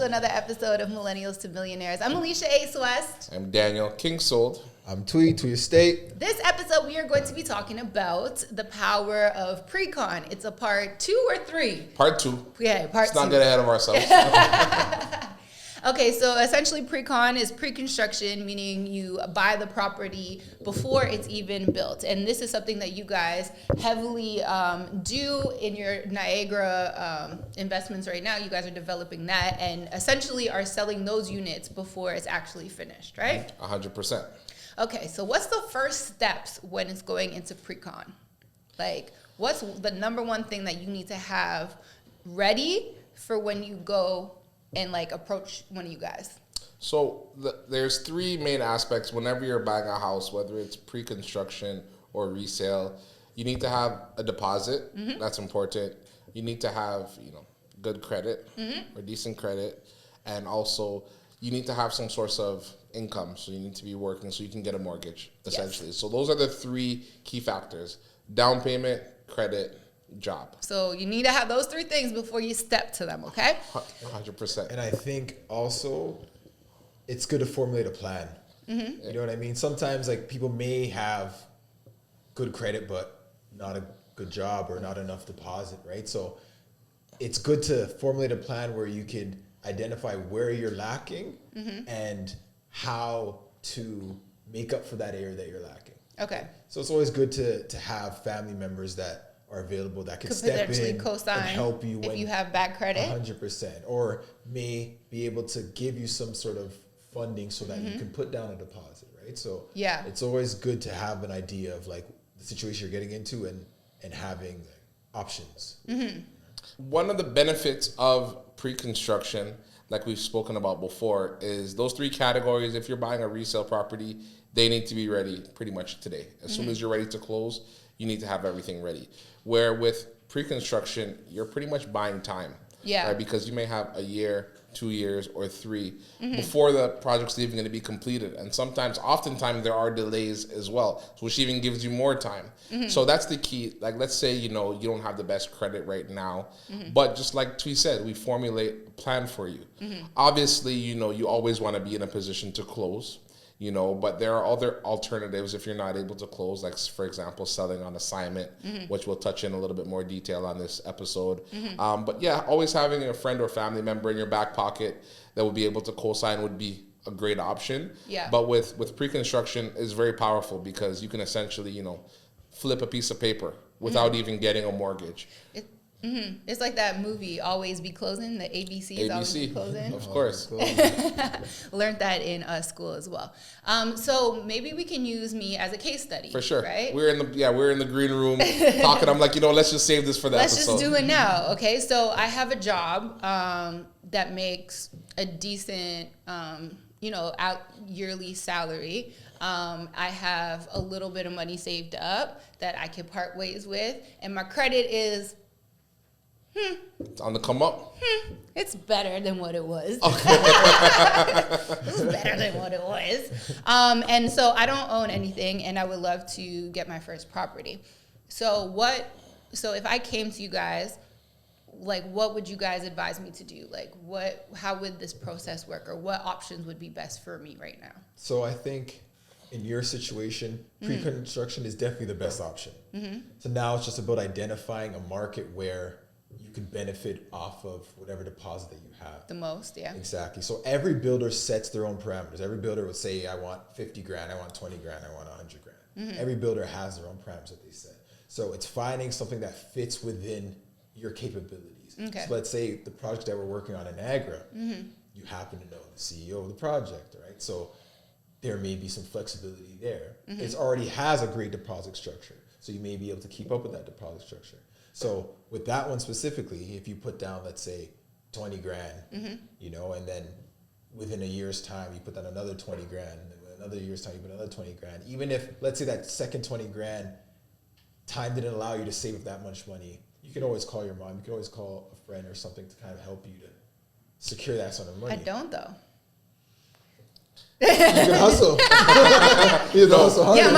to another episode of Millennials to Millionaires. I'm Alicia Ace West. I'm Daniel King Sold. I'm Tweet to your state. This episode, we are going to be talking about the power of pre-con. It's a part 2 or 3? Part 2. Yeah, part 2. Let's not get ahead of ourselves. Okay, so essentially pre-con is pre-construction, meaning you buy the property before it's even built. And this is something that you guys heavily do in your Niagara investments right now. You guys are developing that and essentially are selling those units before it's actually finished, right? 100%. Okay, so what's the first steps when it's going into pre-con? Like, what's the number one thing that you need to have ready for when you go and like approach one of you guys? So there's 3 main aspects whenever you're buying a house, whether it's pre-construction or resale. You need to have a deposit. Mm-hmm. That's important. You need to have, good credit or decent credit. And also you need to have some source of income. So you need to be working so you can get a mortgage, essentially. Yes. So those are the 3 key factors: down payment, credit, job. So you need to have those 3 things before you step to them, okay? 100%. And I think also it's good to formulate a plan. Mm-hmm. You know what I mean? Sometimes like people may have good credit but not a good job or not enough deposit, right? So it's good to formulate a plan where you can identify where you're lacking and how to make up for that area that you're lacking. Okay. So it's always good to have family members that are available that could step in co-sign and help you if you have bad credit. 100%, or may be able to give you some sort of funding so that you can put down a deposit, right? So yeah, it's always good to have an idea of like the situation you're getting into and having options. Mm-hmm. One of the benefits of pre-construction, like we've spoken about before, is those 3 categories. If you're buying a resale property, they need to be ready pretty much today. As soon as you're ready to close, you need to have everything ready. Where with pre-construction, you're pretty much buying time. Yeah. Right? Because you may have a year, 2 years, or 3 before the project's even going to be completed. And oftentimes there are delays as well, which even gives you more time. So that's the key. Like, let's say, you don't have the best credit right now, but just like Twee said, we formulate a plan for you. Obviously, you always want to be in a position to close. But there are other alternatives if you're not able to close, like, for example, selling on assignment, which we'll touch in a little bit more detail on this episode. But yeah, always having a friend or family member in your back pocket that would be able to co-sign would be a great option. Yeah. But with pre-construction is very powerful because you can essentially, flip a piece of paper without even getting a mortgage. It's like that movie, Always Be Closing, the ABCs, Always Be Closing. Of course. Learned that in school as well. So maybe we can use me as a case study. For sure. Right? We're in the green room talking. I'm like, let's just save this for the episode. Let's just do it now. Okay. So I have a job that makes a decent, out yearly salary. I have a little bit of money saved up that I can part ways with, and my credit is it's on the come up. It's better than what it was. Okay. It's better than what it was. And so I don't own anything, and I would love to get my first property. So if I came to you guys, like, what would you guys advise me to do? Like, how would this process work, or what options would be best for me right now? So I think in your situation, pre-construction is definitely the best option. So now it's just about identifying a market where you can benefit off of whatever deposit that you have. The most, yeah. Exactly. So every builder sets their own parameters. Every builder would say, I want 50 grand, I want 20 grand, I want 100 grand. Every builder has their own parameters that they set. So it's finding something that fits within your capabilities. Okay. So let's say the project that we're working on in Niagara, you happen to know the CEO of the project, right? So there may be some flexibility there. It already has a great deposit structure. So you may be able to keep up with that deposit structure. So with that one specifically, if you put down, let's say, 20 grand, and then within a year's time, you put down another 20 grand, and then within another year's time, you put another 20 grand. Even if, let's say, that second 20 grand, time didn't allow you to save up that much money, you can always call your mom. You can always call a friend or something to kind of help you to secure that sort of money. I don't, though. You can hustle. You can hustle harder. Yeah,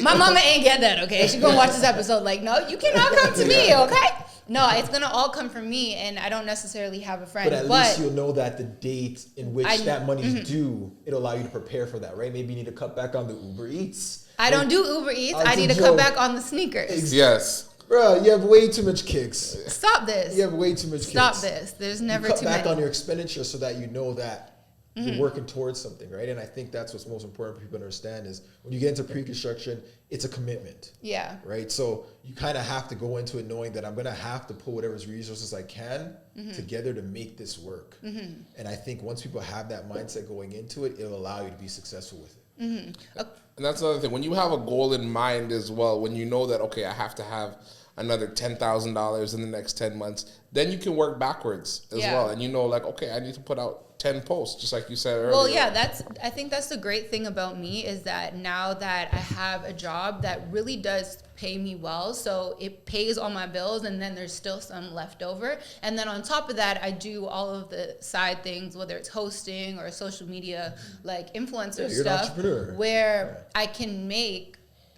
my mama ain't get that, okay? She gonna watch this episode like, no, you cannot come to me, okay? No, it's gonna all come from me, and I don't necessarily have a friend. But at least you'll know that the date in which that money's due, it'll allow you to prepare for that, right? Maybe you need to cut back on the Uber Eats. I don't do Uber Eats. I need to cut back on the sneakers. Yes. Bro, you have way too much kicks. Stop this. You have way too much kicks. Stop this. There's never too many. Cut back on your expenditure so that you know that you're working towards something, right? And I think that's what's most important for people to understand is when you get into pre-construction, it's a commitment. Yeah. Right? So you kind of have to go into it knowing that I'm going to have to pull whatever resources I can together to make this work. And I think once people have that mindset going into it, it'll allow you to be successful with it. And that's another thing. When you have a goal in mind as well, when you know that, okay, I have to have another $10,000 in the next 10 months, then you can work backwards as well. And you know, like, okay, I need to put out 10 posts, just like you said earlier. Well, yeah, I think that's the great thing about me is that now that I have a job that really does pay me well, so it pays all my bills and then there's still some left over. And then on top of that, I do all of the side things, whether it's hosting or social media, like influencer stuff, where I can make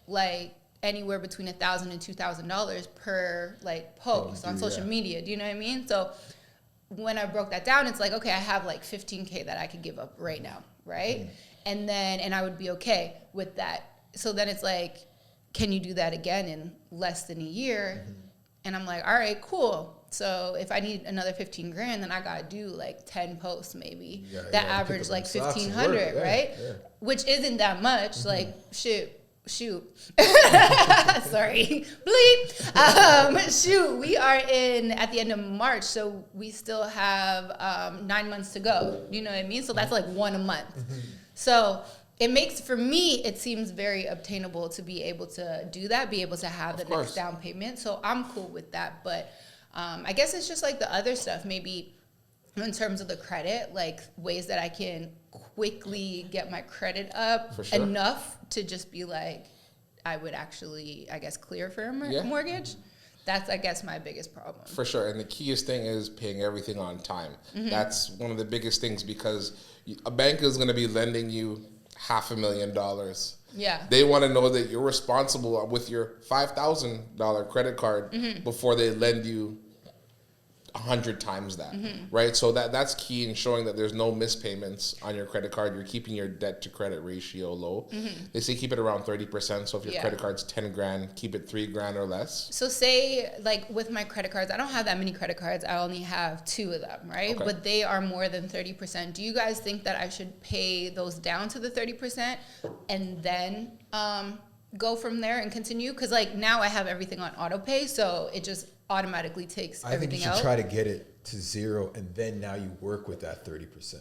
like anywhere between $1,000 and $2,000 per like post on social media. Do you know what I mean? So when I broke that down, it's like, okay, I have like 15K that I could give up right now, right? And I would be okay with that. So then it's like, can you do that again in less than a year? And I'm like, all right, cool. So if I need another 15 grand, then I gotta do like 10 posts maybe that average like 1,500, right? Yeah. Which isn't that much. Like shoot. Sorry, bleep. Shoot, we are at the end of March, so we still have 9 months to go. You know what I mean? So that's like one a month. So it makes, for me, it seems very obtainable to be able to do that, be able to have the next down payment. So I'm cool with that. But I guess it's just like the other stuff, maybe in terms of the credit, like ways that I can quickly get my credit up enough to just be like, I would actually, I guess, clear for a mortgage. That's, I guess, my biggest problem. For sure. And the keyest thing is paying everything on time. That's one of the biggest things because a bank is going to be lending you $500,000. Yeah. They want to know that you're responsible with your $5,000 credit card before they lend you 100 times that, right? So that's key in showing that there's no mispayments on your credit card. You're keeping your debt to credit ratio low. They say keep it around 30%. So if your credit card's 10 grand, keep it 3 grand or less. So say like with my credit cards, I don't have that many credit cards. I only have 2 of them, right? Okay. But they are more than 30%. Do you guys think that I should pay those down to the 30% and then go from there and continue? Because like now I have everything on auto pay, so it just automatically takes everything out. I think you should try to get it to 0, and then now you work with that 30%.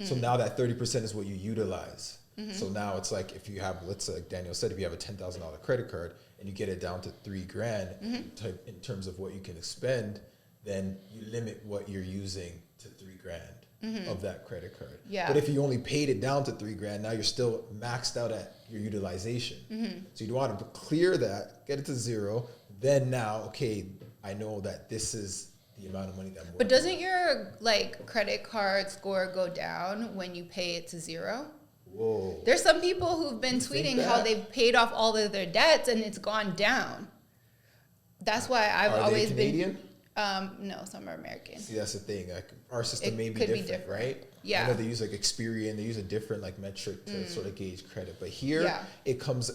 So now that 30% is what you utilize. So now it's like if you have, let's say, like Daniel said, if you have a $10,000 credit card and you get it down to 3 grand in terms of what you can expend, then you limit what you're using to 3 grand of that credit card. Yeah. But if you only paid it down to 3 grand, now you're still maxed out at your utilization. So you want to clear that, get it to 0. Then now, okay, I know that this is the amount of money that I'm working. But doesn't your like credit card score go down when you pay it to 0? Whoa. There's some people who've been tweeting how they've paid off all of their debts and it's gone down. That's why I've always Canadian? No, some are American. See, that's the thing. Like our system may be different, right? Yeah. I know they use like Experian, they use a different like metric to sort of gauge credit. But here it comes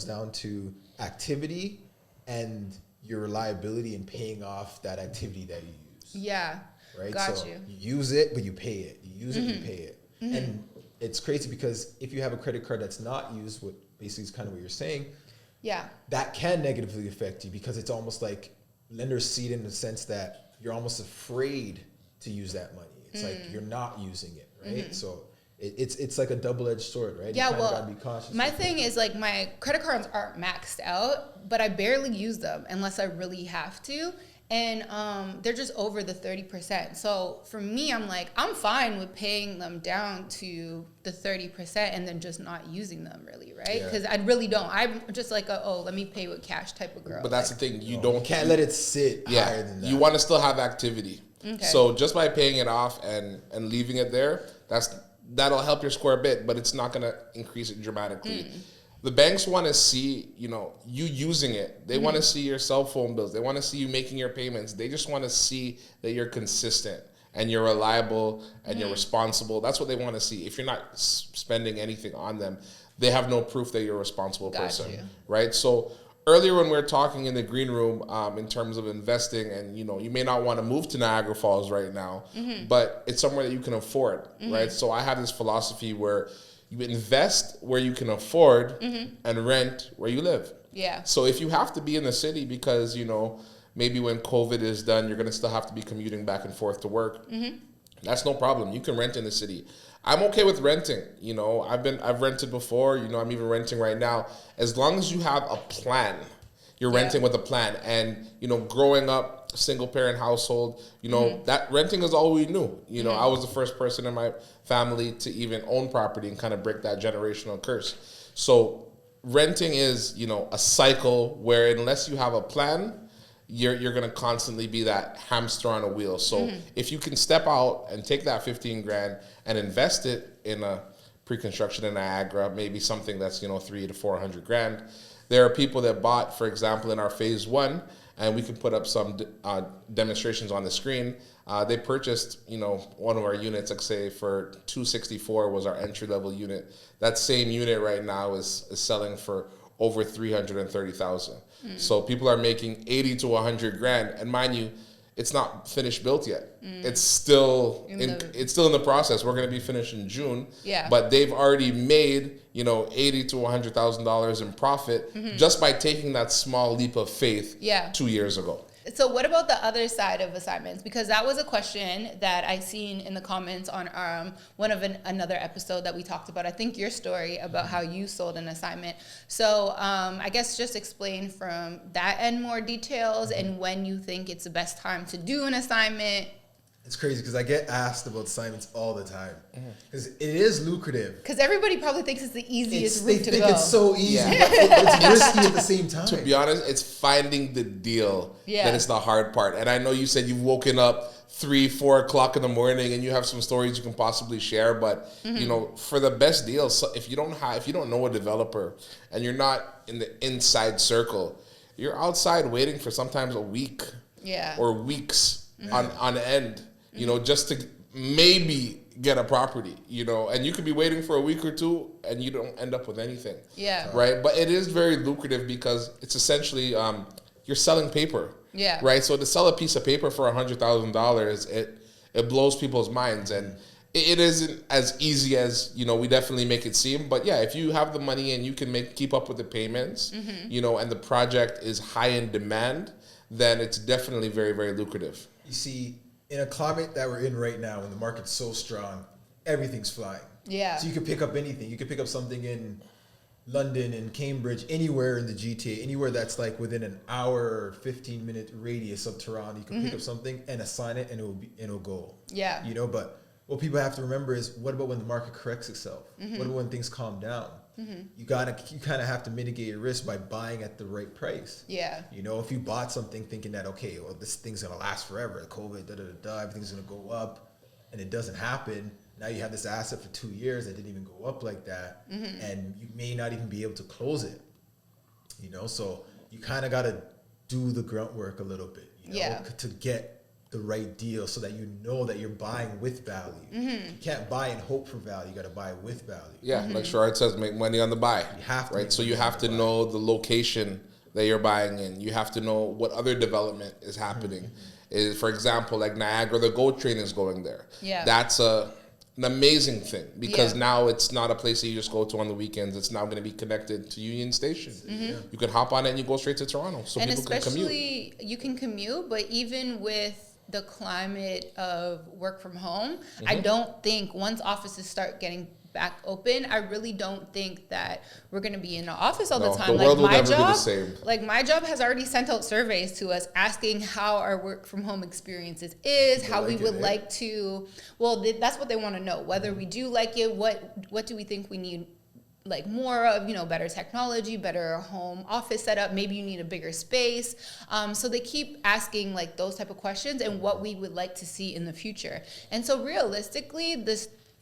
down to activity and your reliability in paying off that activity that you use. Yeah. Right? Got so you use it, but you pay it. You use it, you pay it. And it's crazy because if you have a credit card that's not used, what basically is kind of what you're saying, that can negatively affect you because it's almost like lenders see it in the sense that you're almost afraid to use that money. It's like you're not using it, right? So it's like a double-edged sword, right? Yeah, you well, gotta be cautious. My thing is like my credit cards aren't maxed out, but I barely use them unless I really have to. And they're just over the 30%. So for me, I'm like, I'm fine with paying them down to the 30% and then just not using them really, right? Because I really don't. I'm just like, let me pay with cash type of girl. But that's the thing. You can't let it sit higher than that. You want to still have activity. Okay. So just by paying it off and leaving it there, that'll help your score a bit, but it's not going to increase it dramatically. the banks want to see, you using it. They want to see your cell phone bills. They want to see you making your payments. They just want to see that you're consistent and you're reliable and you're responsible. That's what they want to see. If you're not spending anything on them, they have no proof that you're a responsible person, right? So earlier when we were talking in the green room in terms of investing, and you may not want to move to Niagara Falls right now, but it's somewhere that you can afford, right? So I have this philosophy where you invest where you can afford and rent where you live. Yeah. So if you have to be in the city because, maybe when COVID is done, you're going to still have to be commuting back and forth to work. That's no problem. You can rent in the city. I'm okay with renting. I've rented before. I'm even renting right now. As long as you have a plan, you're renting with a plan. And, growing up, single parent household, that renting is all we knew. I was the first person in my family to even own property and kind of break that generational curse. So renting is, a cycle where unless you have a plan, you're going to constantly be that hamster on a wheel. So if you can step out and take that 15 grand and invest it in a pre-construction in Niagara, maybe something that's, 300 to 400 grand. There are people that bought, for example, in our phase 1, and we can put up some demonstrations on the screen. They purchased, one of our units, like say for $264 was our entry level unit. That same unit right now is selling for over $330,000. So people are making 80 to 100 grand, and mind you, it's not finished built yet. It's still in the process. We're going to be finished in June. Yeah. But they've already made, $80 to $100,000 in profit just by taking that small leap of faith 2 years ago. So what about the other side of assignments? Because that was a question that I seen in the comments on one of another episode that we talked about. I think your story about how you sold an assignment. So I guess just explain from that end more details and when you think it's the best time to do an assignment. It's crazy because I get asked about assignments all the time because it is lucrative. Because everybody probably thinks it's the easiest route to go. They think it's so easy, but it's risky at the same time. To be honest, it's finding the deal that is the hard part. And I know you said you've woken up 3-4 o'clock in the morning and you have some stories you can possibly share, but for the best deals, so if you don't know a developer and you're not in the inside circle, you're outside waiting for sometimes a week or weeks on end. Just to maybe get a property, and you could be waiting for a week or two and you don't end up with anything. Yeah. Right. But it is very lucrative because it's essentially, you're selling paper. Yeah. Right. So to sell a piece of paper for $100,000, it blows people's minds, and it isn't as easy as, we definitely make it seem. But yeah, if you have the money and you can keep up with the payments, and the project is high in demand, then it's definitely very, very lucrative. You see, in a climate that we're in right now, when the market's so strong, everything's flying. Yeah. So you could pick up anything. You could pick up something in London and Cambridge, anywhere in the GTA, anywhere that's like within an hour or 15-minute radius of Toronto. You can pick up something and assign it, and it'll go. Yeah. But what people have to remember is, what about when the market corrects itself? What about when things calm down? You kind of have to mitigate your risk by buying at the right price. Yeah. If you bought something thinking that, okay, well, this thing's going to last forever, COVID, everything's going to go up, and it doesn't happen. Now you have this asset for 2 years that didn't even go up like that, and you may not even be able to close it. So you kind of got to do the grunt work a little bit, to get the right deal, so that that you're buying with value. You can't buy and hope for value. You got to buy with value. Yeah, like Sherrod says, make money on the buy. You have to, right? So you have to know the location that you're buying in. You have to know what other development is happening. For example, like Niagara, the GO train is going there. Yeah, that's an amazing thing, because now it's not a place that you just go to on the weekends. It's now going to be connected to Union Station. You can hop on it and you go straight to Toronto, so people can commute. And especially you can commute, but even with the climate of work from home, I don't think once offices start getting back open, I really don't think that we're going to be in the office all the time. The world will never be the same. Like my job has already sent out surveys to us asking how our work from home experiences is, how we would like to. Well, that's what they want to know. Whether we do like it, what do we think we need? Like more of, better technology, better home office setup. Maybe you need a bigger space. So they keep asking like those type of questions and what we would like to see in the future. And so realistically,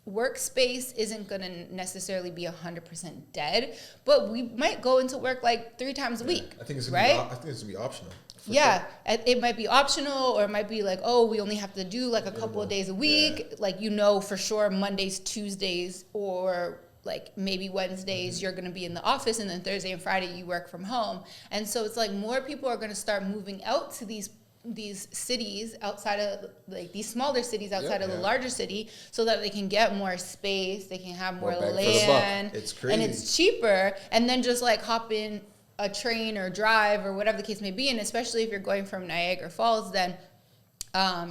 workspace isn't going to necessarily be 100% dead, but we might go into work like 3 times a week. I think it's right? I think it's gonna be optional. Yeah, it might be optional, or it might be like, oh, we only have to do like a couple of days a week. Like, for sure Mondays, Tuesdays, or like maybe Wednesdays you're going to be in the office, and then Thursday and Friday you work from home. And so it's like more people are going to start moving out to these cities outside of, like, these smaller cities outside of the larger city, so that they can get more space, they can have more land. It's crazy. And it's cheaper, and then just like hop in a train or drive or whatever the case may be. And especially if you're going from Niagara Falls, then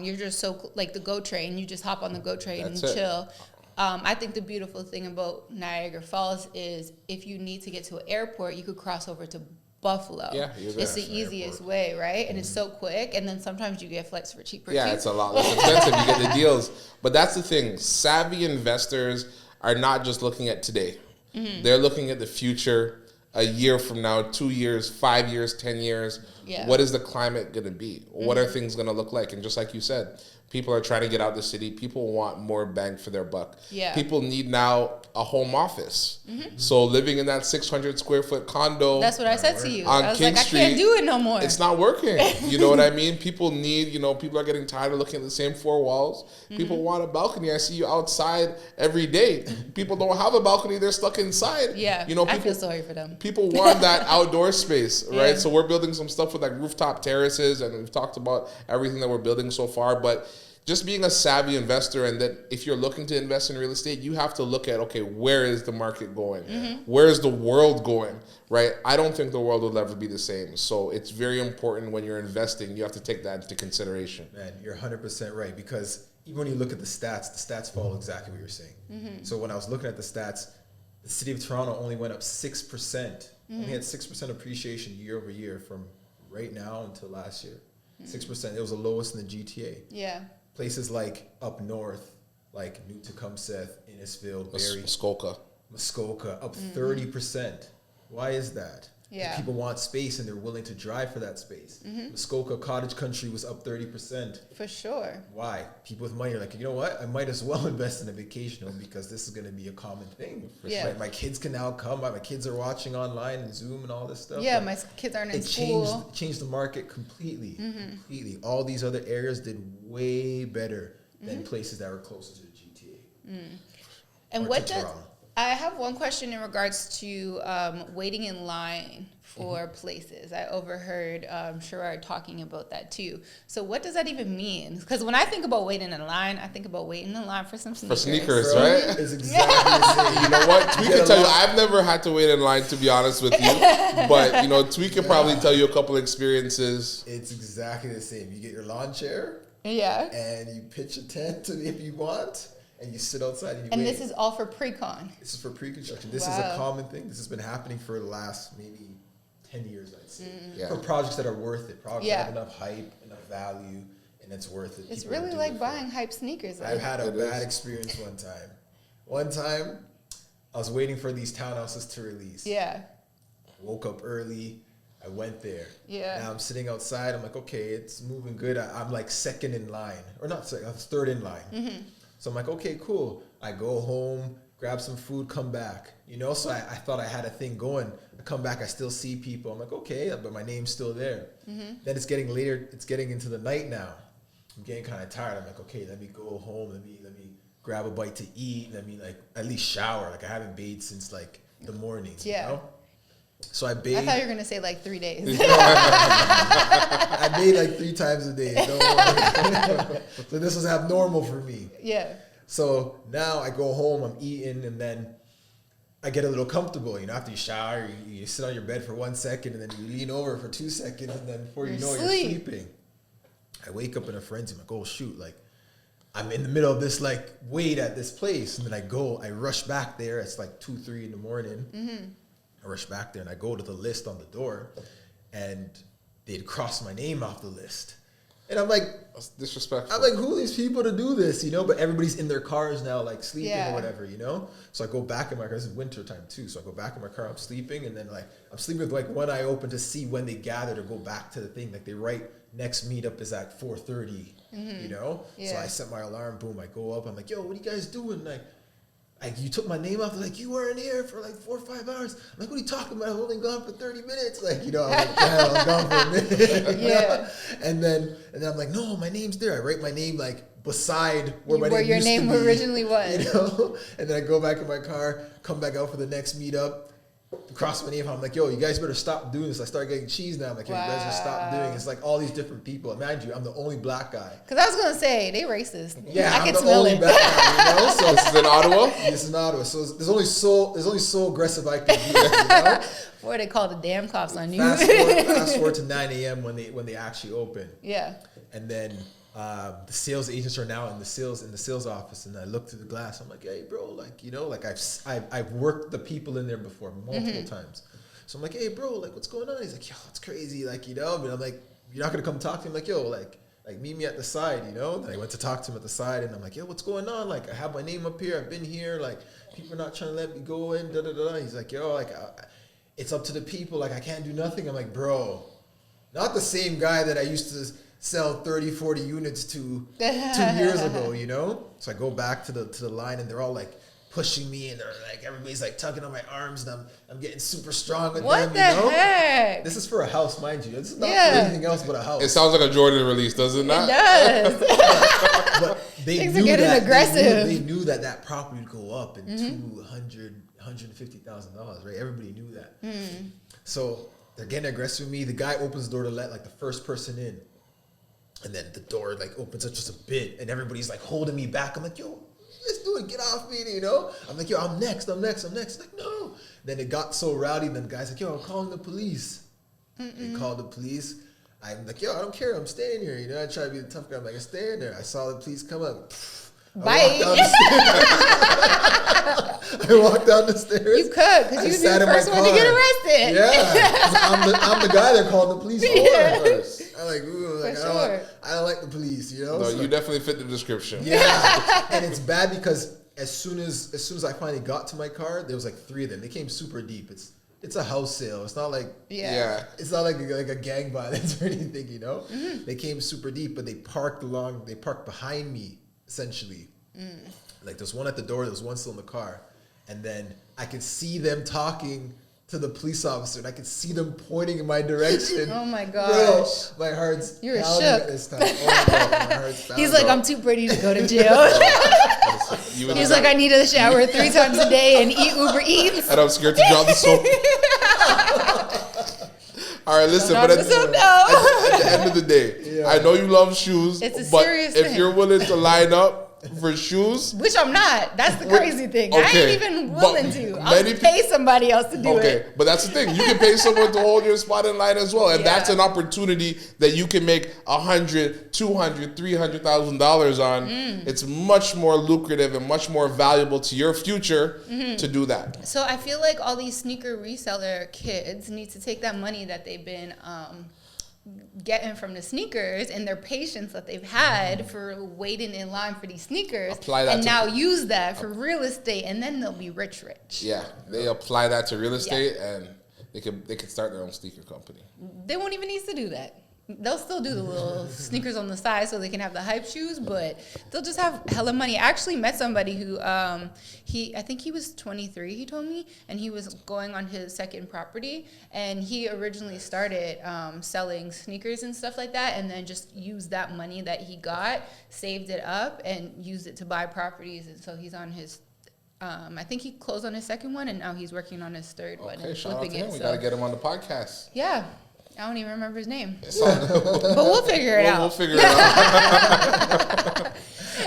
you're just so, like, the GO train, you just hop on the GO train and chill. I think the beautiful thing about Niagara Falls is if you need to get to an airport, you could cross over to Buffalo. Yeah, it's the easiest way, right? And it's so quick, and then sometimes you get flights for cheaper too. It's a lot less expensive. You get the deals. But that's the thing. Savvy investors are not just looking at today. They're looking at the future, a year from now, 2 years, 5 years, 10 years. Yeah. What is the climate going to be? What are things going to look like? And just like you said, people are trying to get out of the city. People want more bang for their buck. Yeah. People need now a home office. So living in that 600 square foot condo. That's what I said to you. On I was King like, Street, I can't do it no more. It's not working. You know what I mean? People need, people are getting tired of looking at the same 4 walls. People want a balcony. I see you outside every day. People don't have a balcony. They're stuck inside. Yeah. People, I feel sorry for them. People want that outdoor space, right? Yeah. So we're building some stuff with like rooftop terraces, and we've talked about everything that we're building so far. But just being a savvy investor, and that if you're looking to invest in real estate, you have to look at, okay, where is the market going? Where is the world going, right? I don't think the world will ever be the same. So it's very important when you're investing, you have to take that into consideration. Man, you're 100% right, because even when you look at the stats follow exactly what you're saying. So when I was looking at the stats, the city of Toronto only went up 6%. Only had 6% appreciation year over year from right now until last year. 6%. It was the lowest in the GTA. Yeah. Places like up north, like New Tecumseth, Innisfil, Barrie, Muskoka, up 30%. Why is that? Yeah. People want space and they're willing to drive for that space. Muskoka, Cottage Country was up 30%. For sure. Why? People with money are like, you know what? I might as well invest in a vacation home because this is going to be a common thing. Yeah. Right? My kids can now come. My kids are watching online and Zoom and all this stuff. Yeah, like, my kids aren't in school. Changed the market completely. Completely. All these other areas did way better than places that were closer to the GTA. And what does... I have one question in regards to waiting in line for places. I overheard Sherrod talking about that too. So what does that even mean? Because when I think about waiting in line, I think about waiting in line for some sneakers. For sneakers, right? It's exactly the same. You know what? Tweet can tell you. I've never had to wait in line, to be honest with you. But, Tweet can probably tell you a couple experiences. It's exactly the same. You get your lawn chair. Yeah. And you pitch a tent if you want. And you sit outside and you wait. And this is all for pre-con. This is for pre-construction. This is a common thing. This has been happening for the last maybe 10 years, I'd say. For projects that are worth it. Projects that have enough hype, enough value, and it's worth it. It's really like buying hype sneakers. I've had a bad experience one time. One time, I was waiting for these townhouses to release. Yeah. Woke up early. I went there. Yeah. Now I'm sitting outside. I'm like, okay, it's moving good. I'm like second in line. Or not second, I was third in line. So I'm like, okay, cool. I go home, grab some food, come back. So I thought I had a thing going. I come back, I still see people. I'm like, okay, but my name's still there. Then it's getting later. It's getting into the night now. I'm getting kind of tired. I'm like, okay, let me go home. Let me grab a bite to eat. Let me at least shower. Like I haven't bathed since the morning. Yeah. So I bathed. I thought you were going to say 3 days. I bathe 3 times a day. Don't worry. So this was abnormal for me. Yeah. So now I go home, I'm eating, and then I get a little comfortable. After you shower, you sit on your bed for 1 second, and then you lean over for 2 seconds, and then before you know it, you're sleeping. I wake up in a frenzy. I'm like, oh, shoot. I'm in the middle of this, wait at this place. And then I rush back there. It's 2, 3 in the morning. I rush back there, and I go to the list on the door, and they'd crossed my name off the list. And I'm like, that's disrespectful. I'm like, who are these people to do this, But everybody's in their cars now, sleeping or whatever, So I go back in my car. This is winter time too. So I go back in my car. I'm sleeping, and then I'm sleeping with one eye open to see when they gather to go back to the thing. They write next meetup is at 4:30, So I set my alarm. Boom. I go up. I'm like, yo, what are you guys doing? like, you took my name off. They're like, you weren't here for like 4 or 5 hours. I'm like, what are you talking about? I've only gone for 30 minutes. Like, I'm like, damn, I'm gone for a minute. Yeah. And then I'm like, no, my name's there. I write my name like beside where your name originally was. And then I go back in my car, come back out for the next meetup. Cross my name. I'm like, yo, you guys better stop doing this. I start getting cheese now. I'm like, yo, you guys better stop doing it. It's like all these different people. And mind you, I'm the only black guy. Because I was going to say, they racist. Yeah, I I'm can the smell only it. black guy, So This is in Ottawa? this is in Ottawa. So there's only so aggressive I can be. Or they call the damn cops on you. Fast forward to 9 a.m. when they actually open. Yeah. And then the sales agents are now in the sales office, and I look through the glass. I'm like, hey, bro, like, like I've worked the people in there before multiple times. So I'm like, hey, bro, like, what's going on? He's like, yo, it's crazy, like, but I'm like, you're not gonna come talk to him? Like, yo, like meet me at the side, Then I went to talk to him at the side, and I'm like, yo, what's going on? Like, I have my name up here. I've been here. Like, people are not trying to let me go in. Da da da. He's like, yo, like, it's up to the people. Like, I can't do nothing. I'm like, bro, not the same guy that I used to sell 30, 40 units to 2 years ago, So I go back to the line, and they're all like pushing me, and they're like, everybody's like tugging on my arms, and I'm getting super strong with them. What the heck? This is for a house, mind you. This is not for anything else but a house. It sounds like a Jordan release, does it not? It does. But they Things knew are getting that aggressive. They knew that property would go up in $150,000, right? Everybody knew that. So they're getting aggressive with me. The guy opens the door to let like the first person in. And then the door like opens up just a bit, and everybody's like holding me back. I'm like, yo, let's do it. Get off me, I'm like, yo, I'm next. Like, no. Then it got so rowdy. Then the guy's like, yo, I'm calling the police. They called the police. I'm like, yo, I don't care. I'm staying here. I try to be the tough guy. I'm like, I'm staying there. I saw the police come up. Bye. I walked down the stairs. You could, because you'd be the first one to get arrested. Yeah, I'm the guy that called the police for. I'm like, ooh, like, sure. I don't like the police, No, so, you definitely fit the description. Yeah, and it's bad because as soon as I finally got to my car, there was like 3 of them. They came super deep. It's a house sale. It's not like it's not like a gang violence or anything, They came super deep, but they parked behind me essentially. Like there's one at the door, there's one still in the car, and then I could see them talking to the police officer, and I could see them pointing in my direction. Oh my gosh. Bro, my heart's You're pounding shook. at this time. Oh my God, my heart's pounding. He's like, I'm too pretty to go to jail. He's like, I need a shower 3 times a day and eat Uber Eats. And I'm scared to drop the soap. All right, listen, but at the end of the day, I know you love shoes, It's a but serious if thing. you're willing to line up for shoes, Which I'm not. That's the crazy thing. I okay, ain't even but willing to. I'll pay somebody else to do it. but that's the thing. You can pay someone to hold your spot in line as well, and that's an opportunity that you can make $100,000, $200,000, $300,000 on. It's much more lucrative and much more valuable to your future to do that. So I feel like all these sneaker reseller kids need to take that money that they've been getting from the sneakers and their patience that they've had for waiting in line for these sneakers, and now use that for real estate, and then they'll be rich. Yeah, they apply that to real estate, and they could start their own sneaker company. They won't even need to do that. They'll still do the little sneakers on the side so they can have the hype shoes, but they'll just have hella money. I actually met somebody who, I think he was 23, he told me, and he was going on his second property, and he originally started selling sneakers and stuff like that, and then just used that money that he got, saved it up, and used it to buy properties, and so he's on his I think he closed on his second one, and now he's working on his third one and shout out flipping to him. it. We got to get him on the podcast. Yeah. I don't even remember his name. But we'll figure it out. We'll figure it out.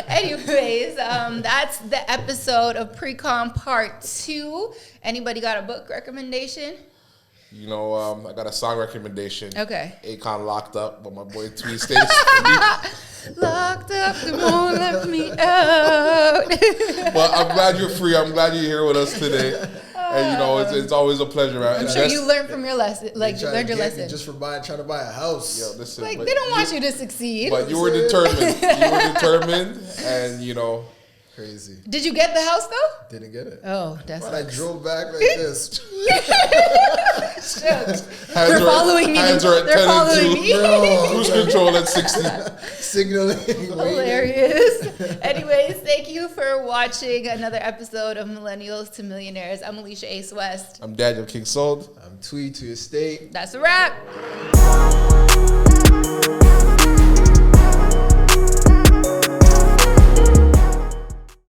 Anyways, that's the episode of Precon Part 2. Anybody got a book recommendation? I got a song recommendation. Okay. Akon Locked Up, but my boy Tweet States. Locked up, they won't let me out. Well, I'm glad you're free. I'm glad you're here with us today. And it's always a pleasure. I'm sure you learned from your lesson. Like, you learned your lesson. Just for trying to buy a house. Yo, listen, like, they don't want you to succeed. But you were determined. And Crazy. Did you get the house though? Didn't get it. Oh, that's. But I drove back like this. They're following me. Hands are at They're 10 following and 2. me. Cruise control at 60. Signaling. Hilarious. Anyways, thank you for watching another episode of Millennials to Millionaires. I'm Alicia Ace West. I'm Daniel King Sold. I'm Tweed to your state. That's a wrap.